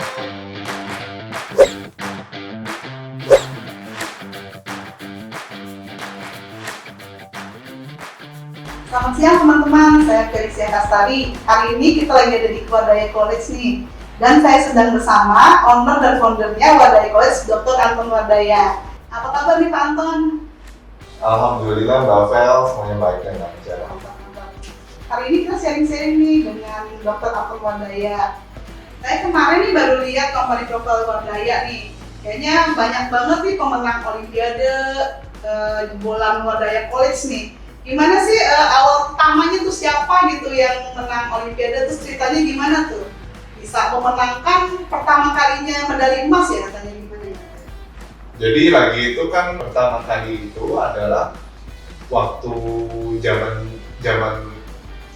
Selamat siang teman-teman, saya Felicia Kastari. Hari ini kita lagi ada di Wadaya College nih. Dan saya sedang bersama owner dan foundernya Wadaya College, Dr. Anton Wadaya. Apa kabar nih Pak Anton? Alhamdulillah Mbak Vel, semuanya baik dan lancar. Hari ini kita sharing-sharing nih dengan Dr. Anton Wadaya. Saya kemarin nih baru lihat company profile Wadaya nih. Kayaknya banyak banget nih pemenang Olimpiade jebolan Wadaya College nih. Gimana sih awal pertamanya tuh siapa gitu yang menang Olimpiade, terus ceritanya gimana tuh? Bisa memenangkan pertama kalinya medali emas ya katanya, gimana ya? Jadi lagi itu kan pertama kali itu adalah waktu zaman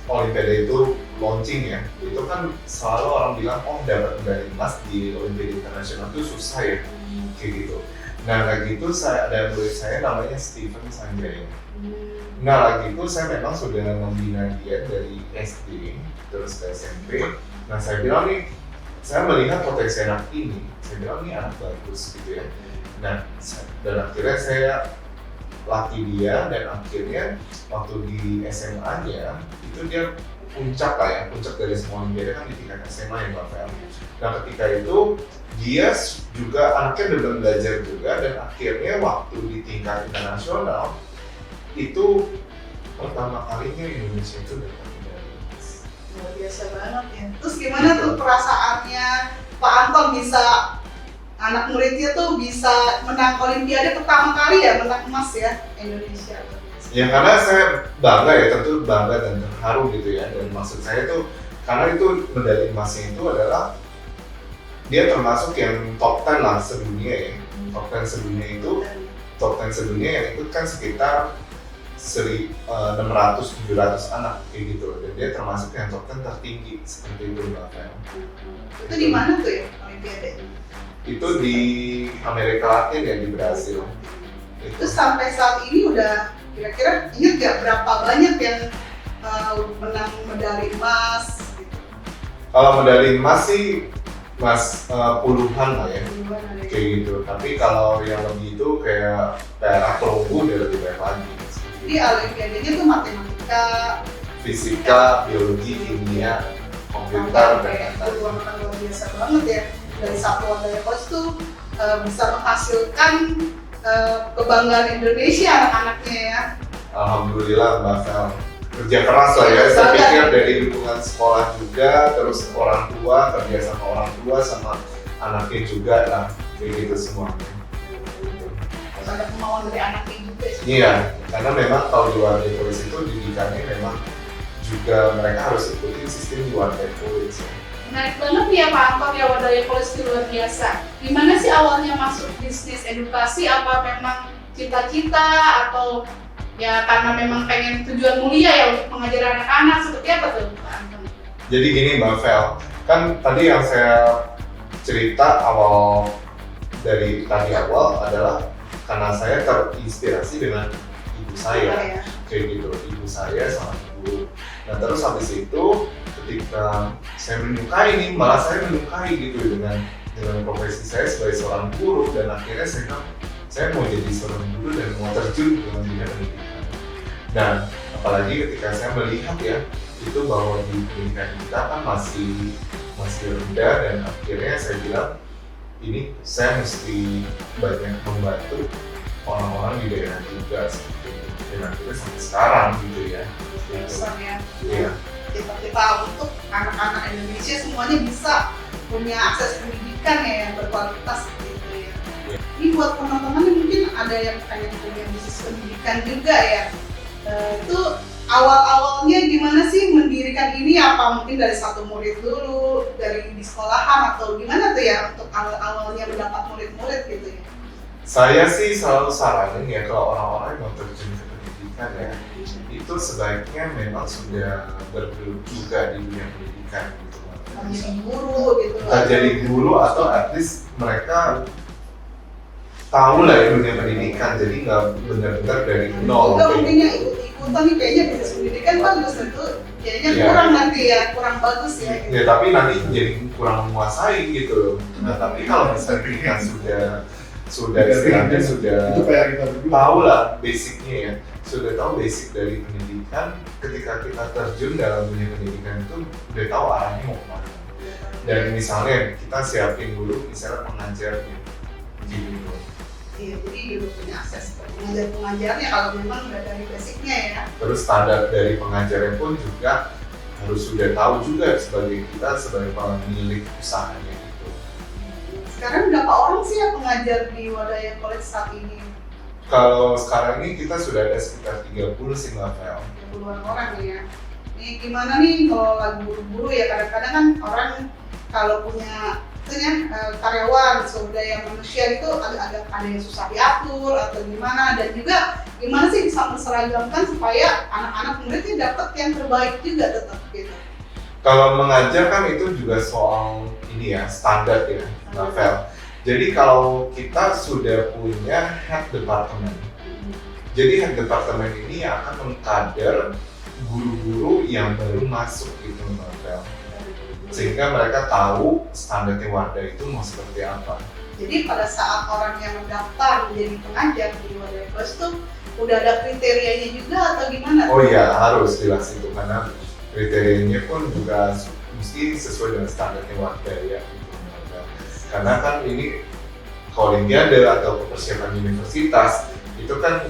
Olimpiade itu launching ya. Itu kan selalu orang bilang dapat medali emas di Olimpiade internasional itu susah ya, kayak gitu. Nah lagi itu ada murid saya namanya Steven Sanjaya. Nah lagi itu saya memang sudah membina dia dari SD terus ke SMP. Nah saya bilang nih, saya melihat potensi anak ini, saya bilang nih anak bagus gitu ya. Nah dan akhirnya saya latih dia dan akhirnya waktu di SMA-nya itu dia puncak lah ya, puncak dari semua Olimpiade kan di tingkat SMA ya Mbak Vel. Nah ketika itu dia juga anaknya benar belajar juga dan akhirnya waktu di tingkat internasional itu pertama kalinya Indonesia itu dapat medali emas. Luar biasa banget ya. Terus gimana tuh perasaannya Pak Anton bisa, anak muridnya tuh bisa menang Olimpiade pertama kali ya, menang emas ya Indonesia. Ya karena saya bangga ya, tentu bangga dan terharu gitu ya. Dan maksud saya tuh karena itu medali emasnya itu adalah dia termasuk yang top 10 lah sedunia ya. Top 10 sedunia itu, top 10 sedunia yang ikut kan sekitar 600-700 anak kayak gitu, dan dia termasuk yang top 10 tertinggi seperti itu Mbak Vel. Itu di mana tuh ya Olimpiade? Itu di Amerika Latin ya, di Brasil. Itu sampai saat ini udah kira-kira ingat nggak berapa banyak yang menang medali emas? Gitu. Kalau medali emas sih puluhan lah ya, kayak gitu. Tapi kalau yang lebih itu kayak perak perunggu udah lebih banyak lagi. Jadi Olimpiadenya tuh matematika, fisika, biologi, kimia, komputer, dan lain-lain. luar biasa banget ya. Dari satu Wadaya College tuh bisa menghasilkan kebanggaan Indonesia anak-anaknya ya. Alhamdulillah Mbak Vel, kerja keras lah ya. Saya pikir dari dukungan sekolah juga, terus orang tua, kerja sama orang tua sama anaknya juga lah, kayak gitu semuanya. Ada kemauan dari anaknya juga sih. Iya, karena memang kalau di Wadaya College itu didikannya memang juga mereka harus ikuti sistem di Wadaya College. Menarik banget nih ya Pak Anton ya, Wadaya College itu luar biasa. Gimana sih awalnya masuk bisnis edukasi? Apa memang cita-cita atau ya karena memang pengen tujuan mulia ya untuk mengajar anak-anak, seperti apa tuh Pak Anton? Jadi gini Mbak Vel, kan tadi yang saya cerita dari awal adalah karena saya terinspirasi dengan ibu saya, kayak gitu, ibu saya sama ibu. Nah terus habis itu ketika saya menyukai nih, malah saya menyukai gitu dengan profesi saya sebagai seorang guru, dan akhirnya saya mau jadi seorang guru dan mau terjun dengan dunia pendidikan. Dan apalagi ketika saya melihat ya itu bahwa di pendidikan kita kan masih rendah, dan akhirnya saya bilang ini saya mesti banyak membantu orang-orang di daerah juga seperti itu. Dan akhirnya sampai sekarang gitu ya. Besar ya. Iya. Kita untuk anak-anak Indonesia semuanya bisa punya akses pendidikan ya yang berkualitas seperti itu ya. Iya. Ini buat teman-teman yang mungkin ada yang pengen punya bisnis pendidikan juga ya. Itu awal-awalnya gimana sih mendirikan ini? Apa mungkin dari satu murid dulu, dari di sekolahan, atau gimana tuh ya untuk awal-awalnya mendapat murid-murid gitu ya? Saya sih selalu saranin ya kalau orang-orang yang mau terjun ke pendidikan ya, itu sebaiknya memang sudah bergelut juga di dunia pendidikan gitu. Jadi guru gitu. Jadi guru atau at least mereka tahu lah ya dunia pendidikan, jadi nggak benar-benar dari nol. Juga mungkin yang ikut ikutan nih kayaknya bisnis pendidikan bagus itu kayaknya Iya. kurang nanti ya, kurang bagus ya gitu. Ya tapi nanti jadi kurang menguasai gitu. Nah tapi kalau misalnya kita sudah istilahnya sudah Itu kayak kita berdua. tahu lah basicnya ya, sudah tahu basic dari pendidikan, ketika kita terjun dalam dunia pendidikan itu udah tahu arahnya mau kemana. Dan misalnya kita siapin dulu misalnya pengajarnya gitu. Iya, jadi dulu punya akses ke pengajar-pengajarnya kalau memang udah dari basicnya ya. Terus standar dari pengajarnya pun juga harus sudah tahu juga sebagai kita sebagai pemilik usahanya gitu. Sekarang berapa orang sih yang pengajar di Wadaya College saat ini? Kalau sekarang ini kita sudah ada sekitar 30 sih Mbak Fel. Puluhan orang ya. Ini gimana nih kalau lagi buru-buru ya, kadang-kadang kan orang kalau punya karyawan sumber daya manusia itu ada yang susah diatur atau gimana, dan juga gimana sih bisa menseragamkan supaya anak-anak muridnya dapat yang terbaik juga tetap gitu. Kalau mengajar kan itu juga soal ini ya, standar ya Mbak Fel. Jadi kalau kita sudah punya head department, jadi head department ini akan mengkader guru-guru yang baru masuk gitu Mbak Fel, sehingga mereka tahu standarnya Wardah itu mau seperti apa. Jadi pada saat orang yang mendaftar menjadi pengajar di Wadaya College tuh udah ada kriterianya juga atau gimana? Oh iya, harus jelas itu karena kriterianya pun juga mesti sesuai dengan standarnya Wardah ya. Karena kan ini Olimpiade atau persiapan universitas itu kan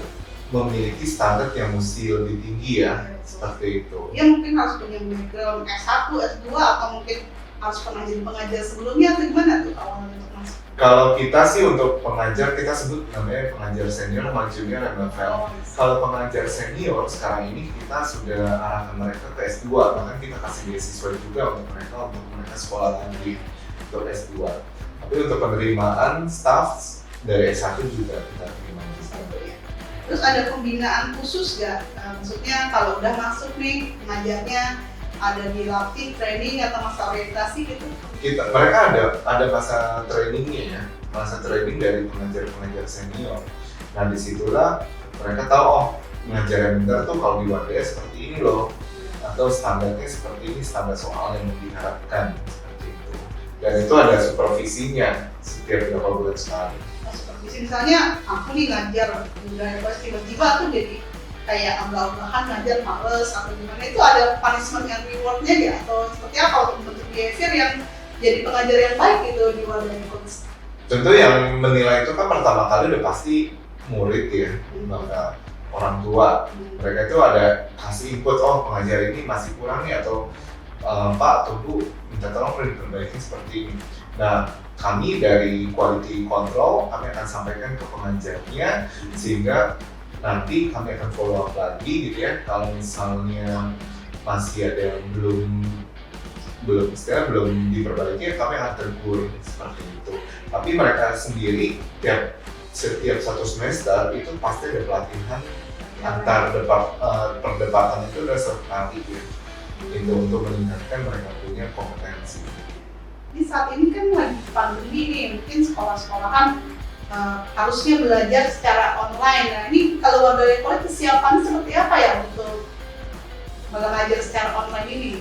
memiliki standar yang mesti lebih tinggi ya, seperti itu. Dia mungkin harus punya background S1, S2 atau mungkin harus pernah jadi pengajar sebelumnya atau gimana tuh awalnya untuk masuk? Kalau kita sih untuk pengajar kita sebut namanya pengajar senior sama junior ya Mbak Fel. Kalau pengajar senior sekarang ini kita sudah arahkan mereka ke S2, bahkan kita kasih beasiswa juga untuk mereka sekolah lagi untuk S2. Tapi untuk penerimaan staff dari S1 juga kita terima juga. Terus ada pembinaan khusus nggak? Maksudnya kalau udah masuk nih pengajarnya ada dilatih training atau masa orientasi gitu? Mereka ada masa trainingnya ya, masa training dari pengajar senior. Nah disitulah mereka tahu oh pengajar yang benar tuh kalau di Wadaya seperti ini loh, atau standarnya seperti ini, standar soal yang diharapkan seperti itu. Dan itu ada supervisinya setiap beberapa bulan sekali. Misalnya aku nih ngajar budaya College tiba-tiba tuh jadi kayak agak-agakan ngajar males atau gimana, itu ada punishment yang rewardnya ya atau seperti apa untuk membentuk behavior yang jadi pengajar yang baik gitu di Wadaya College? Tentu yang menilai itu kan pertama kali udah pasti murid ya, maka orang tua. Mereka itu ada kasih input, oh pengajar ini masih kurang nih atau Pak atau Bu minta tolong diperbaiki seperti ini. Nah kami dari quality control kami akan sampaikan ke pengajarnya sehingga nanti kami akan follow up lagi gitu ya. Kalau misalnya masih ada yang belum diperbaiki, kami akan tegur seperti itu. Tapi mereka sendiri setiap satu semester itu pasti ada pelatihan antar perdebatan itu udah sekali ya. Itu untuk meningkatkan mereka punya kompetensi. Di saat ini kan lagi pandemi nih, mungkin sekolah-sekolahan harusnya belajar secara online. Nah ini kalau Wadaya College kesiapan seperti apa ya untuk belajar secara online ini?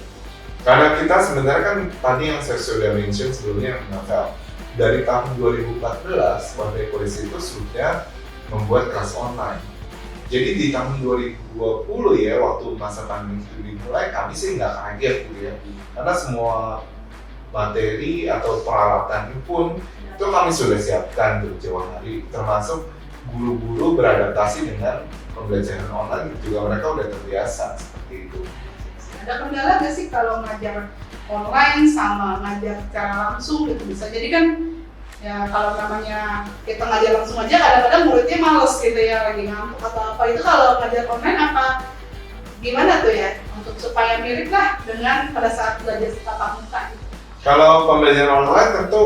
Karena kita sebenarnya kan tadi yang saya sudah mention sebelumnya Novel, dari tahun 2014 Wadaya College itu sudah membuat kelas online. Jadi di tahun 2020 ya waktu masa pandemi itu dimulai, kami sih nggak kaget gitu ya, karena semua materi atau peralatan pun itu kami sudah siapkan jauh hari, termasuk guru-guru beradaptasi dengan pembelajaran online juga mereka udah terbiasa seperti itu. Ada kendala nggak sih kalau ngajar online sama ngajar secara langsung gitu? Bisa jadi kan ya kalau namanya kita ngajar langsung aja kadang-kadang muridnya males gitu ya, lagi ngantuk atau apa. Itu kalau ngajar online apa gimana tuh ya untuk supaya mirip lah dengan pada saat belajar tatap muka gitu? Kalau pembelajaran online tentu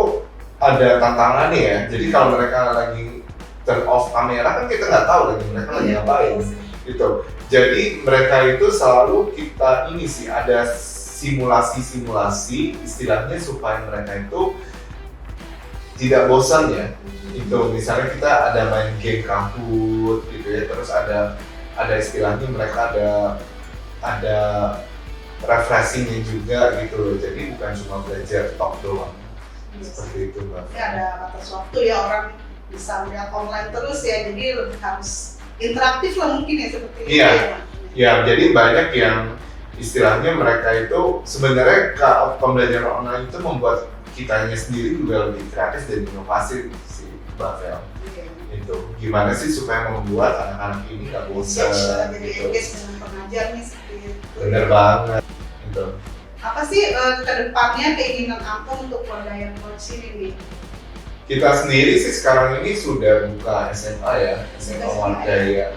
ada tantangannya ya. Jadi kalau mereka lagi turn off kamera kan kita nggak tahu lagi mereka lagi ngapain gitu. Jadi mereka itu selalu kita ini sih ada simulasi istilahnya supaya mereka itu tidak bosan ya. Itu misalnya kita ada main game Kahoot gitu ya, terus ada ada istilahnya mereka ada refreshingnya juga gitu loh. Jadi bukan cuma belajar tok doang. Seperti itu Mbak. Tapi ada batas waktu ya, orang bisa melihat online terus ya, jadi lebih harus interaktif lah mungkin ya seperti itu Iya. ya. Ya, jadi banyak yang istilahnya mereka itu sebenarnya pembelajaran online itu membuat kitanya sendiri juga lebih kreatif dan inovasi sih Mbak Vel. Iya. Itu gimana sih supaya membuat anak-anak ini nggak bosan Jadi gitu. engage dengan pengajarnya seperti itu. Bener banget gitu. Apa sih ke depannya keinginan Anton untuk Wardayan Coach ini nih? Kita sendiri sih sekarang ini sudah buka SMA ya, SMA Wardaya.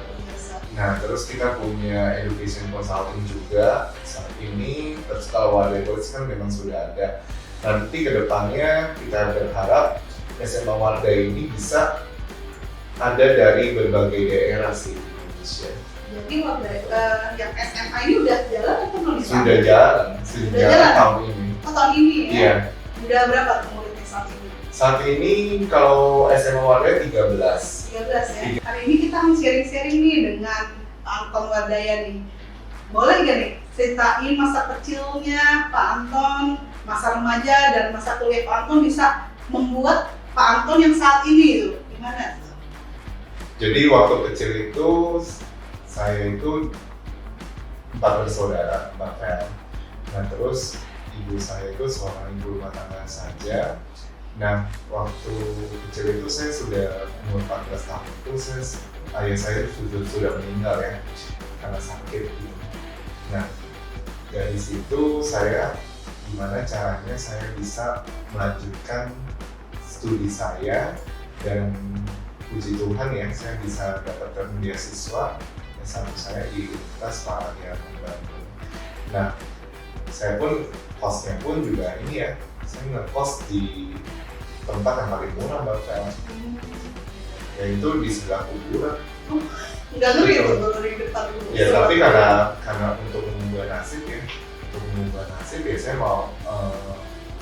Nah, terus kita punya education consulting juga saat ini. Terus kalau Wardaya Coach kan memang sudah ada. Nanti ke depannya kita berharap SMA Wardaya ini bisa ada dari berbagai daerah sih di Indonesia. Jadi yang SMA ini udah jalan atau belum? Sudah jalan, sudah jalan tahun ini. Oh, tahun ini ya? Iya. Udah berapa tuh muridnya saat ini? Saat ini kalau SMA Wardaya 13. 13 ya? Hari ini kita mau sharing-sharing nih dengan Pak Anton Wardaya nih. Boleh gak nih ceritain masa kecilnya Pak Anton, masa remaja dan masa kuliah Pak Anton bisa membuat Pak Anton yang saat ini tuh gimana? Jadi waktu kecil itu saya itu 4 bersaudara, Mbak Vel. Nah terus ibu saya itu seorang ibu rumah tangga saja. Nah waktu kecil itu saya sudah umur 14 tahun itu ayah saya sudah meninggal ya karena sakit gitu. Nah dari situ saya gimana caranya saya bisa melanjutkan studi saya, dan puji Tuhan ya saya bisa dapatkan beasiswa S1 saya di Universitas Parahiangan Bandung. Nah saya pun kosnya pun juga ini ya, saya ngekos di tempat yang paling murah Mbak Vel, yaitu di sebelah kuburan. Nggak ngeri tuh kalau di depan dulu. Ya tapi karena untuk mengubah nasib ya, saya mau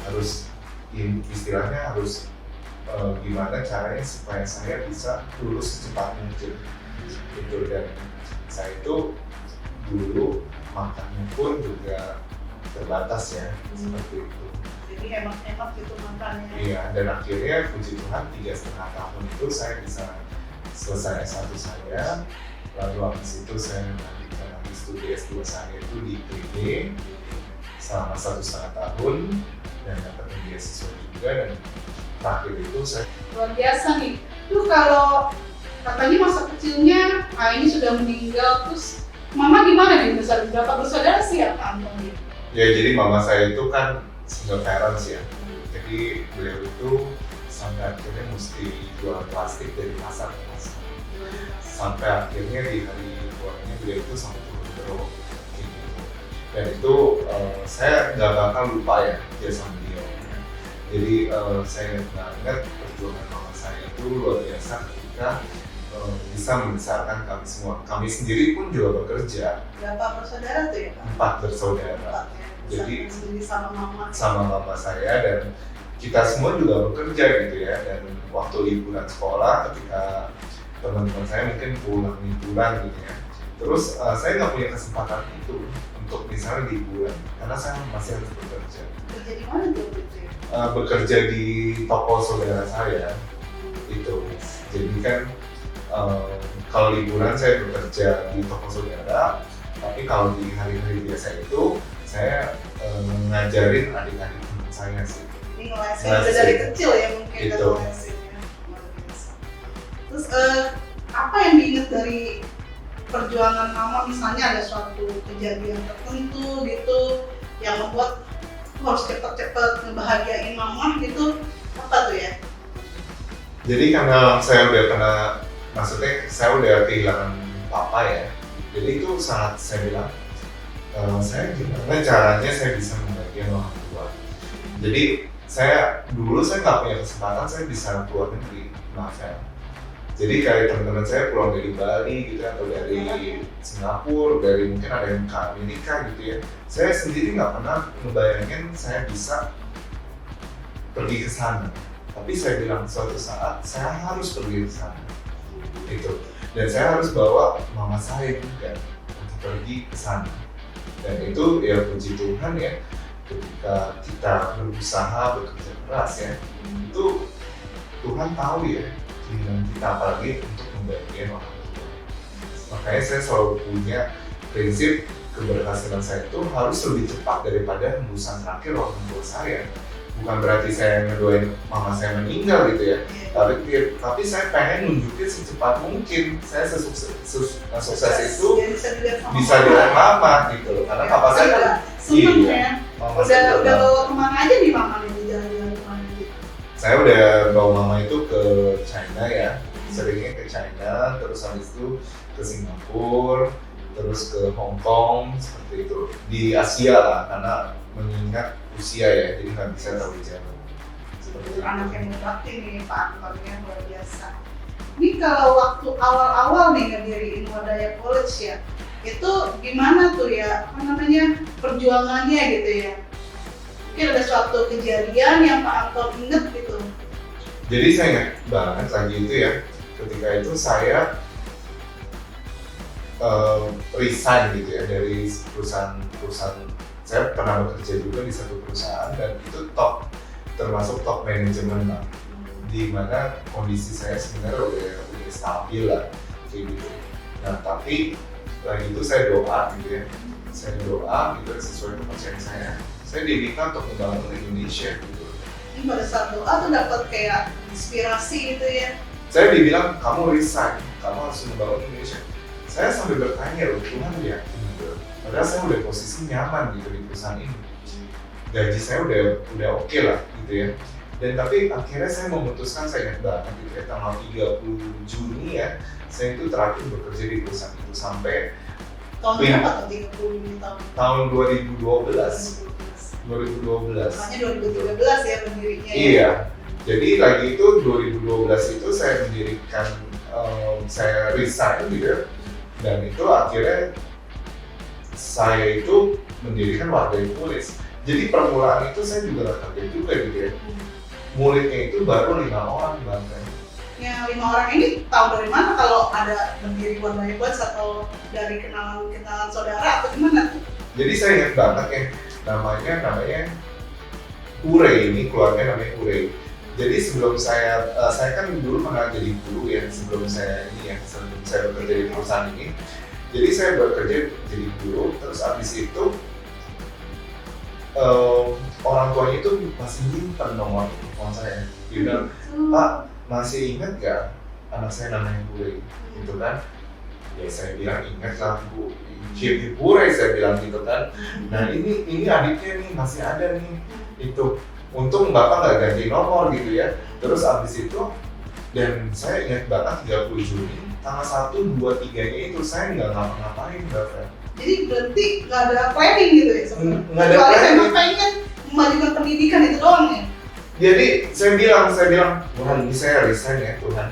harus istilahnya harus gimana caranya supaya saya bisa lulus secepat mungkin gitu. Dan saya itu dulu makannya pun juga terbatas ya, seperti itu. Jadi hemat-hemat gitu makannya. Iya, dan akhirnya puji Tuhan 3,5 tahun itu saya bisa selesai S1 saya, lalu habis itu saya melanjutkan lagi studi S2 saya itu di IPB selama 1,5 tahun dan dapat beasiswa juga, dan terakhir itu saya Luar biasa nih. Tuh kalau katanya masa kecilnya ini sudah meninggal, terus mama gimana nih? Berapa bersaudara sih ya Pak Anton? ya, jadi mama saya itu kan single parents ya, jadi beliau itu sampai akhirnya mesti jual plastik dari pasar ke pasar, sampai akhirnya di hari tuanya beliau itu sampai turun berok gitu. Dan itu saya nggak bakal lupa ya jasa beliau. Jadi saya ingat banget perjuangan mama saya itu luar biasa ketika bisa membesarkan kami semua. Kami sendiri pun juga bekerja. Berapa bersaudara tuh ya Pak? 4 bersaudara. 4 ya. Jadi sendiri sama mama. Sama mama saya, dan kita semua juga bekerja gitu ya. Dan waktu liburan sekolah ketika teman-teman saya mungkin pulang liburan gitu ya, terus saya nggak punya kesempatan itu untuk misalnya liburan karena saya masih harus bekerja. Kerja di mana tuh gitu ya? Bekerja di toko saudara saya itu. Jadi kan kalau liburan saya bekerja di toko saudara, tapi kalau di hari-hari biasa itu saya ngajarin adik-adik teman saya sih. Ini ngelesin dari kecil ya mungkin kan Gitu. ngelesinnya. Luar biasa. Terus apa yang diingat dari perjuangan mama, misalnya ada suatu kejadian tertentu gitu yang membuat harus cepet-cepet ngebahagiain mama gitu, apa tuh ya? Jadi karena saya udah maksudnya saya udah kehilangan papa ya, jadi itu sangat saya bilang saya gimana caranya saya bisa membahagiakan orang tua. Jadi dulu saya nggak punya kesempatan saya bisa keluar negeri, maaf ya. Jadi kayak teman-teman saya pulang dari Bali gitu atau dari Singapura, dari mungkin ada yang ke Amerika gitu ya. Saya sendiri nggak pernah ngebayangin saya bisa pergi ke sana. Tapi saya bilang suatu saat saya harus pergi ke sana. Gitu. dan saya harus bawa mama saya juga untuk pergi ke sana. Dan itu ya puji Tuhan ya, ketika kita berusaha bekerja keras ya, itu Tuhan tahu ya keinginan kita, apalagi untuk membahagiakan orang tua. Makanya saya selalu punya prinsip keberhasilan saya itu harus lebih cepat daripada hembusan terakhir orang tua saya. Bukan berarti saya ngedoain mama saya meninggal gitu ya, tapi saya pengen nunjukin secepat mungkin saya sukses itu bisa dilihat mama gitu loh, karena papa saya kan seneng ya, mama udah bawa kemana aja nih mama nih jalan-jalan kemana gitu. Saya udah bawa mama itu ke China ya, seringnya ke China, terus habis itu ke Singapura, terus ke Hong Kong, seperti itu di Asia lah, karena mengingat usia ya, jadi nggak bisa terlalu jauh. Anak yang berbakti nih Pak Antonnya luar biasa. Ini kalau waktu awal-awal nih ngediriin Wadaya College ya, itu gimana tuh ya, apa namanya, perjuangannya gitu ya? Mungkin ada suatu kejadian yang Pak Anton inget gitu. Jadi saya ingat banget lagi itu ya, ketika itu saya resign gitu ya dari perusahaan. Saya pernah bekerja juga di satu perusahaan dan itu termasuk top manajemen lah, di mana kondisi saya sebenarnya udah stabil lah kayak gitu. Nah tapi lagi itu saya doa gitu ya, gitu sesuai kepercayaan saya diminta untuk membangun Indonesia gitu. Ini pada saat doa tuh dapat kayak inspirasi gitu ya. Saya dibilang kamu resign, kamu harus membangun Indonesia. Saya sampai bertanya loh, Tuhan ya gitu. Padahal saya udah posisi nyaman gitu di perusahaan ini, gaji saya udah oke lah gitu ya. Dan tapi akhirnya saya memutuskan, saya ingat banget gitu ya, tanggal 30 Juni ya, saya itu terakhir bekerja di perusahaan itu sampai tahun berapa tuh 30 tahun? Tahun 2012. Makanya 2013 ya pendirinya. Iya. Jadi lagi itu 2012 itu saya mendirikan, saya resign gitu ya. Dan itu akhirnya saya itu mendirikan Wadaya College. Jadi permulaan itu saya juga gak kerja juga gitu ya. Muridnya itu baru 5 orang bahkan. Ya 5 orang ini tahu dari mana kalau ada berdiri Wadaya College, atau dari kenalan saudara atau gimana tuh? Jadi saya ingat banget ya, namanya Urey, ini keluarga namanya Urey. Jadi sebelum saya kan dulu pernah jadi guru ya, sebelum saya bekerja di perusahaan ini. Jadi saya bekerja jadi guru, terus abis itu orang tuanya itu masih nyimpen nomor telepon saya. Dia bilang, Pak, masih ingat gak anak saya namanya Urey? Gitu kan? Ya saya bilang ingat lah Bu, Ibu Urey, saya bilang gitu kan. Nah ini adiknya nih, masih ada nih. Itu untung Bapak nggak ganti nomor gitu ya. Terus abis itu, dan saya ingat banget 30 Juni, tanggal 1, 2, 3-nya itu saya nggak ngapa-ngapain Bapak. Jadi berarti nggak ada planning gitu ya sebenarnya? Nggak ada planning. planning. Memang pengen memajukan pendidikan itu doang ya? Jadi saya bilang Tuhan, ini saya resign ya Tuhan.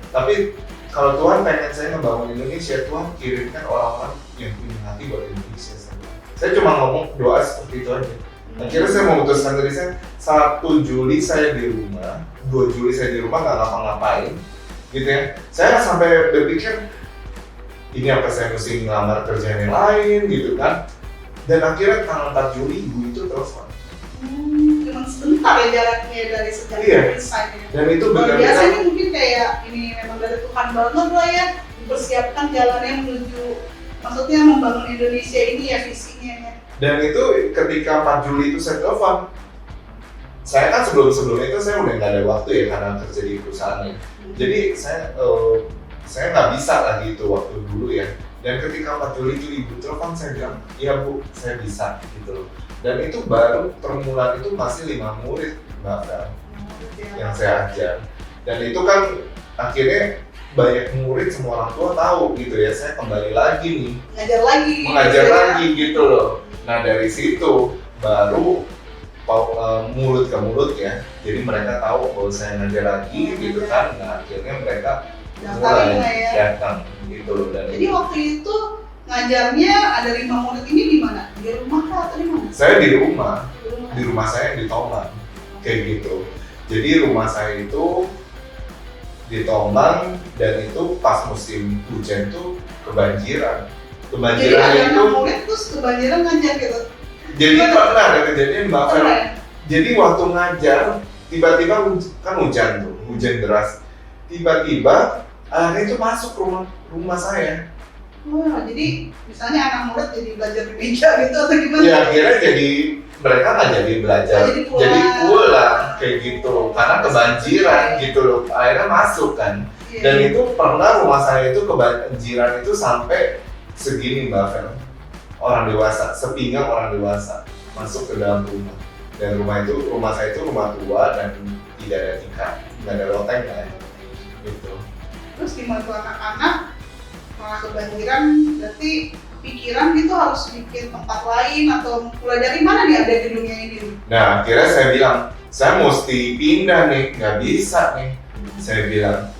Tapi kalau Tuhan pengen saya ngebangun Indonesia, Tuhan kirimkan orang-orang yang punya hati buat Indonesia. Saya cuma ngomong doa seperti itu aja. Akhirnya saya memutuskan dari saya, 1 Juli saya di rumah, 2 Juli saya di rumah nggak ngapa-ngapain gitu ya. Saya sampai berpikir, ini apa saya mesti ngelamar kerjaan yang lain gitu kan. Dan akhirnya tanggal 4 Juli ibu itu telepon. Cuma sebentar ya jaraknya dari sejak resign ya. Dan itu biasanya mungkin kayak ini memang dari Tuhan banget lah ya, mempersiapkan jalannya menuju, maksudnya membangun Indonesia ini ya, visinya ya. Dan itu ketika 4 Juli itu saya telepon, saya kan sebelumnya itu saya udah nggak ada waktu ya karena kerja di perusahaannya. Jadi saya nggak bisa lagi itu waktu dulu ya. Dan ketika 4 Juli itu ibu telepon, saya bilang, iya Bu, saya bisa gitu loh. Dan itu baru permulaan itu masih 5 murid bahkan yang saya ajar. Dan itu kan akhirnya banyak murid, semua orang tua tahu gitu ya, saya kembali lagi nih mengajar lagi gitu loh. Nah dari situ baru mulut ke mulut ya, jadi mereka tahu kalau saya ngajar lagi gitu kan. Nah akhirnya mereka mulai datang gitu loh. Dan jadi waktu itu ngajarnya ada 5 murid ini di mana? Di rumah kah atau di mana? Saya di rumah saya yang di Toman kayak gitu. Jadi rumah saya itu di Tomang, dan itu pas musim hujan tuh kebanjiran. Jadi Kebanjiran ada itu, anak murid terus kebanjiran ngajar gitu. jadi pernah ada kejadian Mbak Fel. Keren. Jadi waktu ngajar, tiba-tiba kan hujan tuh, hujan deras. Tiba-tiba airnya itu masuk rumah saya. Wah, jadi misalnya anak murid jadi belajar di meja gitu atau gimana? Ya akhirnya jadi mereka nggak jadi belajar, Jadi pulang. jadi pulang kayak gitu karena kebanjiran gitu loh, airnya masuk kan. Iya. Dan itu pernah rumah saya itu kebanjiran itu sampai segini Mbak Fel, orang dewasa, sepinggang orang dewasa masuk ke dalam rumah. Dan rumah saya itu rumah tua dan tidak ada tingkat, nggak ada loteng kan, gitu. Terus gimana tuh anak-anak malah kebanjiran, berarti pikiran gitu harus bikin tempat lain atau mulai dari mana nih ada gedungnya ini? Nah akhirnya saya bilang, saya mesti pindah nih, nggak bisa nih. Saya bilang,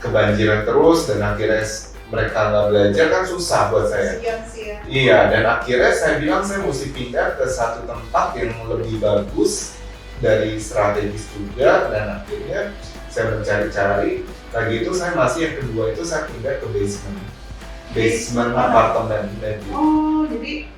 kebanjiran terus dan akhirnya mereka nggak belajar kan susah buat saya. Kasian sih ya. Iya, dan akhirnya saya bilang saya mesti pindah ke satu tempat yang lebih bagus dari strategis juga, dan akhirnya saya mencari-cari. Lagi itu saya masih yang kedua itu saya pindah ke basement apartemen. Oh, jadi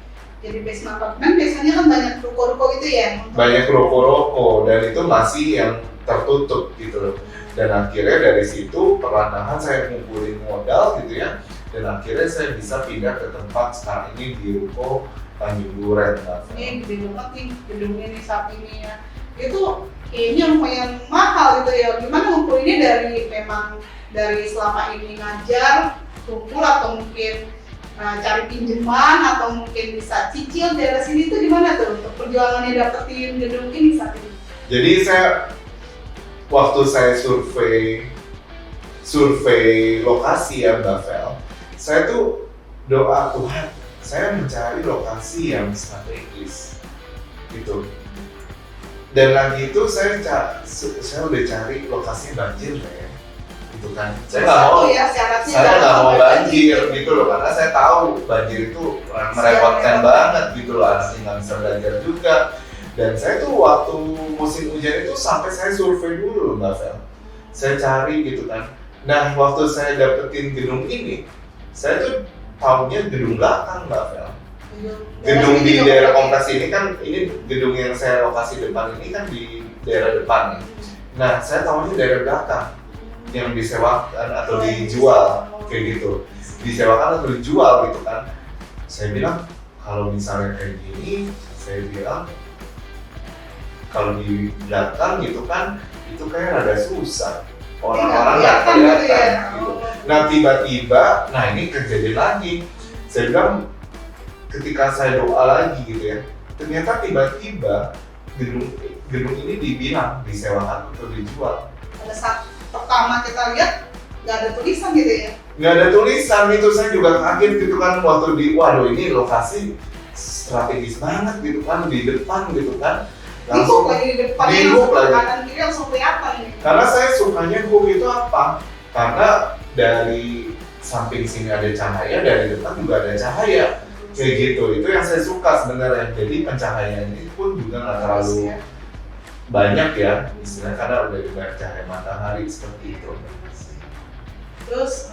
basement apartemen biasanya kan banyak ruko-ruko gitu ya? Banyak ruko-ruko dan itu masih yang tertutup gitu loh. Dan akhirnya dari situ perlahan-lahan saya ngumpulin modal gitu ya. Dan akhirnya saya bisa pindah ke tempat sekarang ini di ruko Tanjung Duren. Ini gede banget nih gedungnya nih saat ini ya. Itu kayaknya lumayan mahal gitu ya. Gimana ngumpulinnya dari selama ini ngajar, kumpul atau mungkin cari pinjaman atau mungkin bisa cicil daerah sini tuh gimana tuh untuk perjuangannya dapetin gedung ini saat ini? Jadi waktu saya survei lokasi ya Mbak Fel, saya tuh doa Tuhan, saya mencari lokasi yang strategis gitu. Dan lagi itu saya udah cari lokasinya banjir ya, gitu kan. Saya nggak mau, ya, syaratnya saya nggak jangan mau sampai banjir gitu loh, karena saya tahu banjir itu merepotkan banget gitu loh, anaknya nggak bisa belajar juga. Dan saya tuh waktu musim hujan itu sampai saya survei dulu Mbak Fel, saya cari gitu kan. Nah waktu saya dapetin gedung ini, saya tuh tahunya gedung belakang Mbak Fel. Gedung di daerah kompleks ini kan, ini gedung yang saya lokasi depan ini kan di daerah depan nih. Nah saya tahunya daerah belakang yang disewakan atau dijual kayak gitu, disewakan atau dijual gitu kan. Saya bilang kalau misalnya kayak gini, saya bilang kalau di belakang gitu kan, itu kayak rada susah, orang-orang nggak kelihatan gitu. Nah tiba-tiba, nah ini kejadian lagi. Saya bilang ketika saya doa lagi gitu ya, ternyata tiba-tiba gedung ini dibilang disewakan atau dijual. Pada saat pertama kita lihat nggak ada tulisan gitu ya? Nggak ada tulisan, itu saya juga kaget gitu kan waktu waduh ini lokasi strategis banget gitu kan, di depan gitu kan. Langsung lagi di depan, hook lagi. kanan kiri langsung kelihatan nih. Karena saya sukanya hook itu apa? Karena dari samping sini ada cahaya, dari depan juga ada cahaya. Kayak gitu, itu yang saya suka sebenarnya. Jadi pencahayaannya itu pun juga nggak terlalu banyak ya, istilahnya karena udah juga cahaya matahari seperti itu. Terus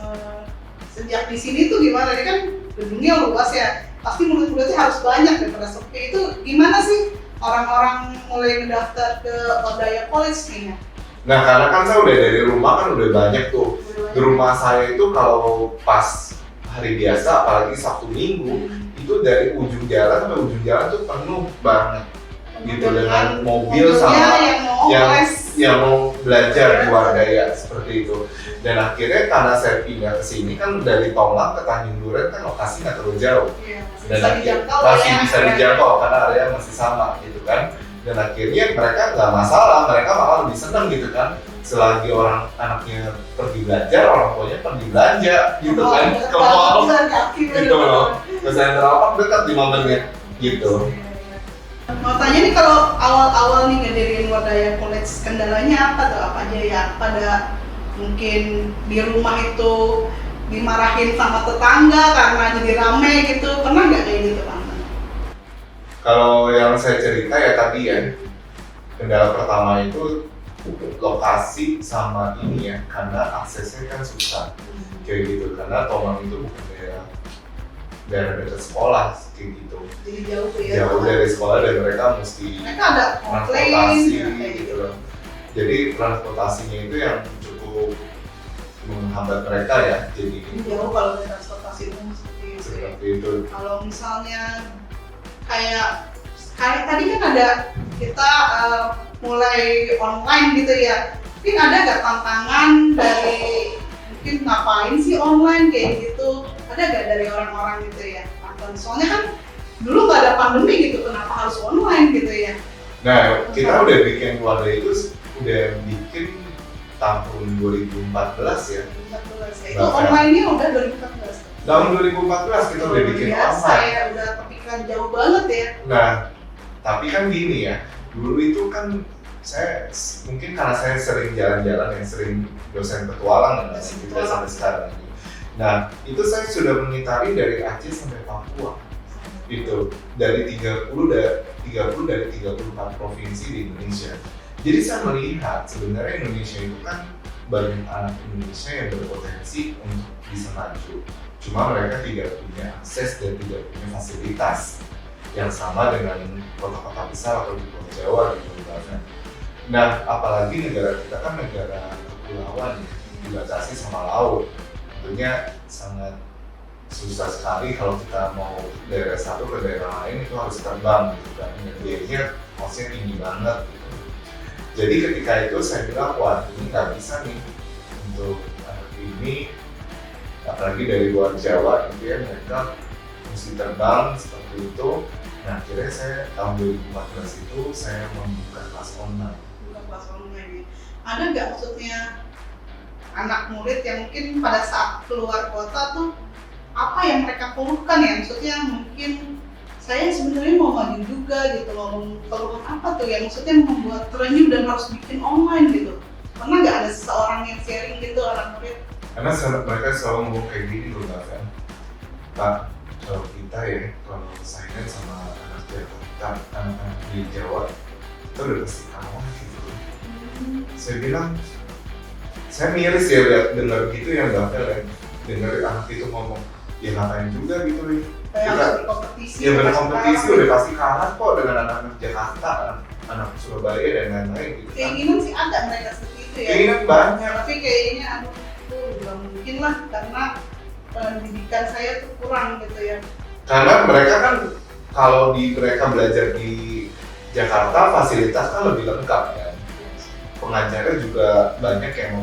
sejak di sini tuh gimana? Ini kan gedungnya luas ya, pasti murid-muridnya harus banyak daripada sepi. Itu gimana sih orang-orang mulai mendaftar ke Odaya College nih? Nah karena kan saya udah dari rumah kan udah banyak tuh. Di rumah saya itu kalau pas hari biasa, apalagi Sabtu Minggu, itu dari ujung jalan sampai ujung jalan tuh penuh banget gitu dengan mobil sama yang mau belajar luar daya seperti itu. Dan akhirnya karena saya pindah ke sini kan dari Tomang ke Tanjung Duren kan lokasi nggak terlalu jauh, dan masih bisa dijangkau karena area masih sama gitu kan. Dan akhirnya mereka nggak masalah, mereka malah lebih senang gitu kan. Selagi orang anaknya pergi belajar, orang tuanya pergi belanja gitu kan, ke mall gitu loh, ke Central Park dekat 5 menit gitu. Mau tanya nih, kalau awal-awal nih ngedirin Wadaya College, kendalanya apa tuh? Apa aja ya? Pada mungkin di rumah itu dimarahin sama tetangga karena jadi rame gitu, pernah nggak kayak gitu Bang? Kalau yang saya cerita ya tadi ya, kendala pertama itu lokasi sama ini ya, karena aksesnya kan susah kayak gitu, karena Tomang itu bukan daerah dekat sekolah kayak gitu, Jadi jauh tuh ya. jauh dari sekolah dan mereka mesti Mereka ada komplain transportasi ya, kayak gitu loh. Jadi transportasinya itu yang cukup menghambat mereka ya, jadi jauh kalau dari transportasi umum seperti itu. seperti itu. Kalau misalnya kayak tadi kan ada kita mulai online gitu ya. Mungkin ada nggak tantangan dari mungkin ngapain sih online kayak gitu? Ada nggak dari orang-orang gitu ya? Soalnya kan dulu nggak ada pandemi gitu, kenapa harus online gitu ya? Nah, kita udah bikin keluarga itu udah bikin tahun 2014 ya. 2014 ya. Itu online-nya udah 2014. Tahun 2014 kita udah bikin biasa online. ya, udah kepikiran jauh banget ya. Nah, tapi kan gini ya, dulu itu kan saya mungkin karena saya sering jalan-jalan yang sering dosen petualang dan juga sampai sekarang ini. Nah, itu saya sudah mengitari dari Aceh sampai Papua. Itu dari 30 dari 34 provinsi di Indonesia. Jadi saya melihat sebenarnya Indonesia itu kan banyak anak Indonesia yang berpotensi untuk bisa maju. Cuma mereka tidak punya akses dan tidak punya fasilitas yang sama dengan kota-kota besar atau di Pulau Jawa gitu misalnya. Nah, apalagi negara kita kan negara kepulauan ya, dibatasi sama laut. Tentunya sangat susah sekali kalau kita mau daerah satu ke daerah lain itu harus terbang gitu kan, dan biayanya costnya tinggi banget gitu. Jadi ketika itu saya bilang, wah ini nggak bisa nih untuk anak ini, apalagi dari luar Jawa gitu ya, mereka mesti terbang seperti itu. Nah akhirnya saya tahun 2014 itu saya membuka kelas online. Bukan kelas online ya. Ada nggak maksudnya anak murid yang mungkin pada saat keluar kota tuh apa yang mereka keluhkan ya? Maksudnya mungkin saya sebenarnya mau maju juga gitu loh, keluhan apa tuh yang maksudnya membuat terenyuh dan harus bikin online gitu. Pernah nggak ada seseorang yang sharing gitu anak murid? Karena mereka selalu ngomong kayak gini loh kan, Pak, kalau kita ya, kalau saingan sama anak Jakarta, anak-anak di Jawa, kita udah pasti kalah gitu. Saya bilang, saya miris ya lihat dengar gitu yang bakal dengar anak itu ngomong, ya ngapain juga gitu nih. Kayak Kita harus berkompetisi. ya berkompetisi udah pasti kalah kok dengan anak-anak Jakarta, anak Surabaya dan lain-lain gitu kan. Keinginan sih ada mereka seperti itu ya. Keinginan banyak. Tapi kayaknya aduh itu nggak mungkin lah karena pendidikan saya tuh kurang gitu ya. Karena mereka kan kalau mereka belajar di Jakarta fasilitas kan lebih lengkap kan. Pengajarnya juga banyak yang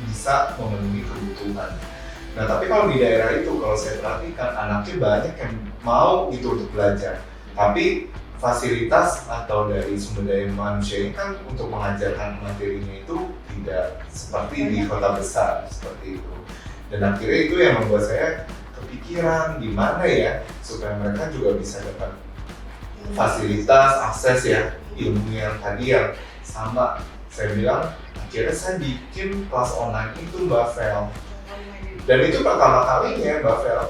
bisa memenuhi kebutuhan. Nah tapi kalau di daerah itu kalau saya perhatikan anaknya banyak yang mau gitu untuk belajar, tapi fasilitas atau dari sumber daya manusianya kan untuk mengajarkan materinya itu tidak seperti di kota besar seperti itu. Dan akhirnya itu yang membuat saya kepikiran di mana ya supaya mereka juga bisa dapat fasilitas, akses ya ilmu yang tadi yang sama. Saya bilang akhirnya saya bikin kelas online itu Mbak Vel. Dan itu pertama kalinya Mbak Vel,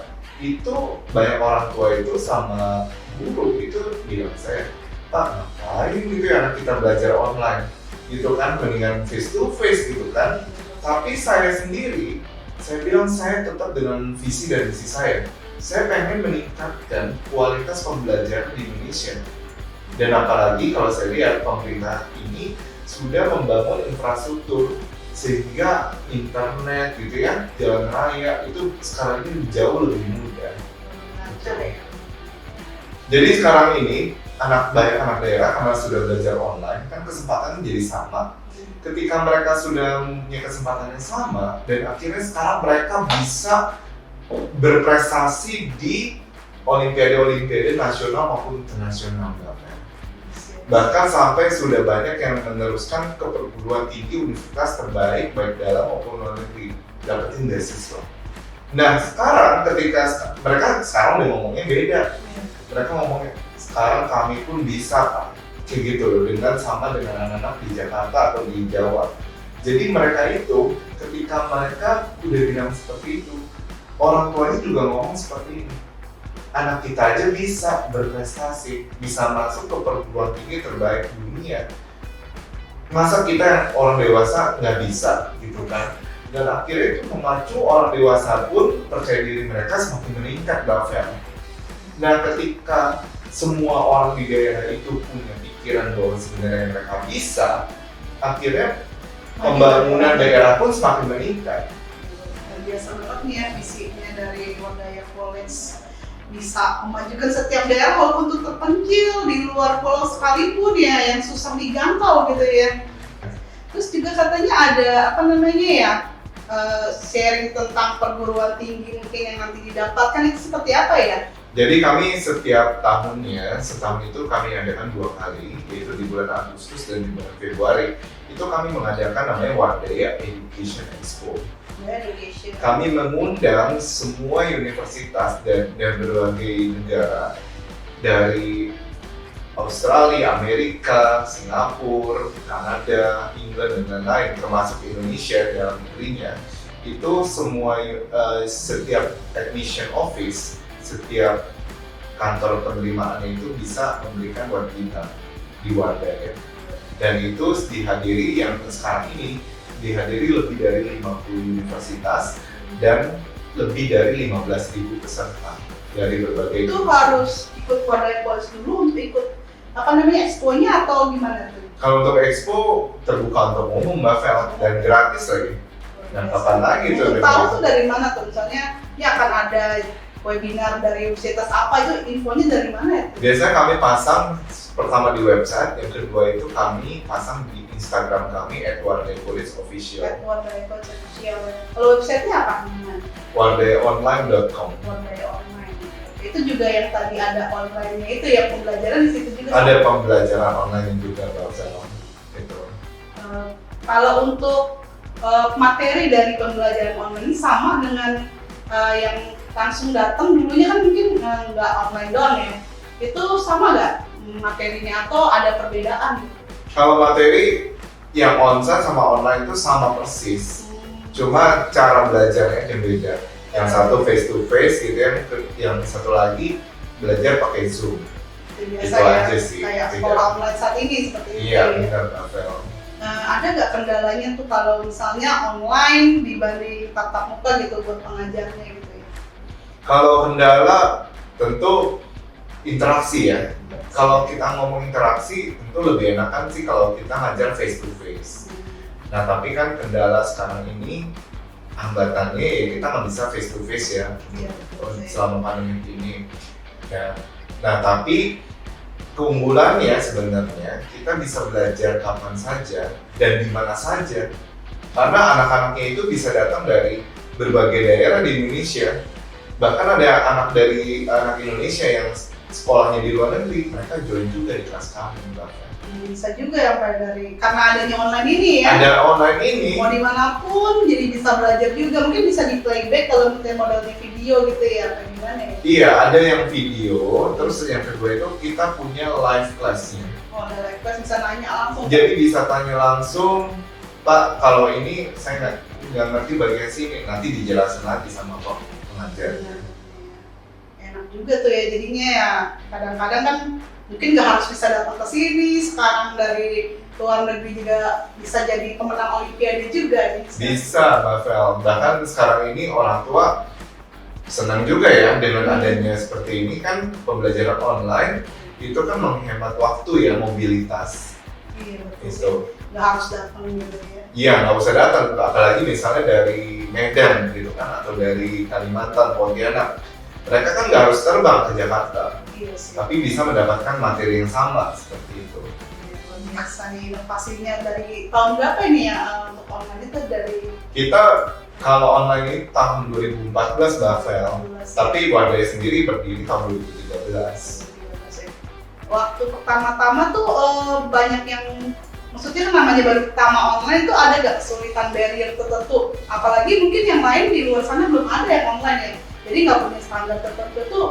itu banyak orang tua itu sama guru itu bilang saya, Pak ngapain gitu ya anak kita belajar online gitu kan, mendingan face to face gitu kan. Tapi saya sendiri, saya bilang saya tetap dengan visi dan misi saya pengen meningkatkan kualitas pembelajaran di Indonesia. Dan apalagi kalau saya lihat pemerintah ini sudah membangun infrastruktur sehingga internet gitu ya, jalan raya itu sekarang ini jauh lebih mudah. Jadi sekarang ini banyak anak daerah karena sudah belajar online kan kesempatan jadi sama. Ketika mereka sudah punya kesempatan yang sama dan akhirnya sekarang mereka bisa berprestasi di olimpiade nasional maupun internasional. Bahkan sampai sudah banyak yang meneruskan ke perguruan tinggi universitas terbaik baik dalam maupun luar negeri dapetin beasiswa. Nah sekarang ketika mereka sekarang udah ngomongnya beda, mereka ngomongnya sekarang kami pun bisa Pak, kayak gitu loh, dengan sama dengan anak-anak di Jakarta atau di Jawa. Jadi mereka itu ketika mereka udah bilang seperti itu, orang tuanya juga ngomong seperti ini. Anak kita aja bisa berprestasi, bisa masuk ke perguruan tinggi terbaik dunia. masa kita yang orang dewasa nggak bisa gitu kan. Dan akhirnya itu memacu orang dewasa pun percaya diri mereka semakin meningkat bahkan. Nah ketika semua orang di daerah itu punya pikiran bahwa sebenarnya mereka bisa, akhirnya pembangunan daerah pun semakin meningkat. Biasa banget nih ya visinya dari Wardaya College, bisa memajukan setiap daerah walaupun itu terpencil di luar pulau sekalipun ya, yang susah dijangkau gitu ya. Terus juga katanya ada apa namanya ya, sharing tentang perguruan tinggi mungkin yang nanti didapatkan, itu seperti apa ya? Jadi kami setiap tahunnya, setahun itu kami adakan 2 kali, yaitu di bulan Agustus dan di bulan Februari. Itu kami mengadakan namanya Wardaya Education Expo. Education. Kami mengundang semua universitas dan berbagai negara dari Australia, Amerika, Singapura, Kanada, England, dan lain-lain, termasuk Indonesia dalam negerinya. Itu semua setiap admission office, setiap kantor penerimaan itu bisa memberikan webinar di Wardaya. Dan itu dihadiri, yang sekarang ini dihadiri lebih dari 50 universitas dan lebih dari 15.000 peserta dari berbagai. Itu harus ikut Wardaya College dulu untuk ikut apa namanya expo-nya atau gimana tuh? Kalau untuk expo terbuka untuk umum Mbak Vel, dan gratis lagi. Dan kapan lagi tuh? Untuk tahu tuh dari mana tuh? Misalnya ya akan ada webinar dari universitas apa, itu infonya dari mana ya? Biasanya kami pasang pertama di website, yang kedua itu kami pasang di Instagram kami @wardayacollege_official. Wardaya College Official. Kalau website-nya apa namanya? wardayaonline.com. Wardaya Online. Itu juga yang tadi ada online-nya itu ya, pembelajaran di situ juga. Ada pembelajaran online juga Mbak Vel. Itu. Kalau untuk materi dari pembelajaran online ini sama dengan yang langsung datang dulunya kan mungkin nggak online doang ya. Itu sama nggak materinya atau ada perbedaan? Kalau materi yang onsite sama online itu sama persis. Cuma cara belajarnya yang beda. Yang satu face to face gitu, yang satu lagi belajar pakai Zoom. Biasa Itu ya, aja sih. kayak sekolah online saat ini seperti itu. Iya ya. benar Mbak Vel. Ada nggak kendalanya tuh kalau misalnya online dibanding tatap muka gitu buat pengajarnya gitu ya? Kalau kendala tentu interaksi ya. Kalau kita ngomong interaksi tentu lebih enakan sih kalau kita ngajar face to face. Nah tapi kan kendala sekarang ini hambatannya ya kita nggak bisa face to face ya, Iya, selama pandemi ini. Ya. Nah tapi keunggulannya sebenarnya kita bisa belajar kapan saja dan di mana saja, karena anak-anaknya itu bisa datang dari berbagai daerah di Indonesia. Bahkan ada anak Indonesia yang sekolahnya di luar negeri, mereka join juga di kelas kami bahkan. Bisa juga ya Pak, dari karena adanya online ini ya. Ada online ini. Mau dimanapun jadi bisa belajar juga, mungkin bisa di playback kalau misalnya modelnya video gitu ya, apa gimana ya? Iya, ada yang video, terus yang kedua itu kita punya live class-nya. Oh, ada live class, bisa nanya langsung. Jadi bisa tanya langsung, Pak, kalau ini saya nggak ngerti bagian sini, nanti dijelasin lagi sama Pak pengajar. Enak juga tuh ya jadinya ya. Kadang-kadang kan mungkin nggak harus bisa datang ke sini, sekarang dari luar negeri juga bisa jadi pemenang olimpiade juga. Bisa Mbak Vel, bahkan sekarang ini orang tua senang juga ya dengan adanya seperti ini, kan pembelajaran online itu kan menghemat waktu ya, mobilitas. Iya betul. Itu. Nggak harus datang gitu ya. Iya, nggak usah datang, apalagi misalnya dari Medan gitu kan, atau dari Kalimantan, Pontianak. Mereka kan nggak harus terbang ke Jakarta, Iya sih. tapi bisa mendapatkan materi yang sama seperti itu. Luar biasa nih inovasinya. Dari tahun berapa ini ya untuk online itu? Dari Kita kalau online ini tahun 2014 Mbak Vel, 2012 tapi Wardaya sendiri berdiri tahun 2013. Waktu pertama-tama tuh banyak yang, maksudnya kan namanya baru pertama online tuh ada gak kesulitan barrier tertentu? Apalagi mungkin yang lain di luar sana belum ada yang online ya, jadi nggak punya standar tertentu tuh.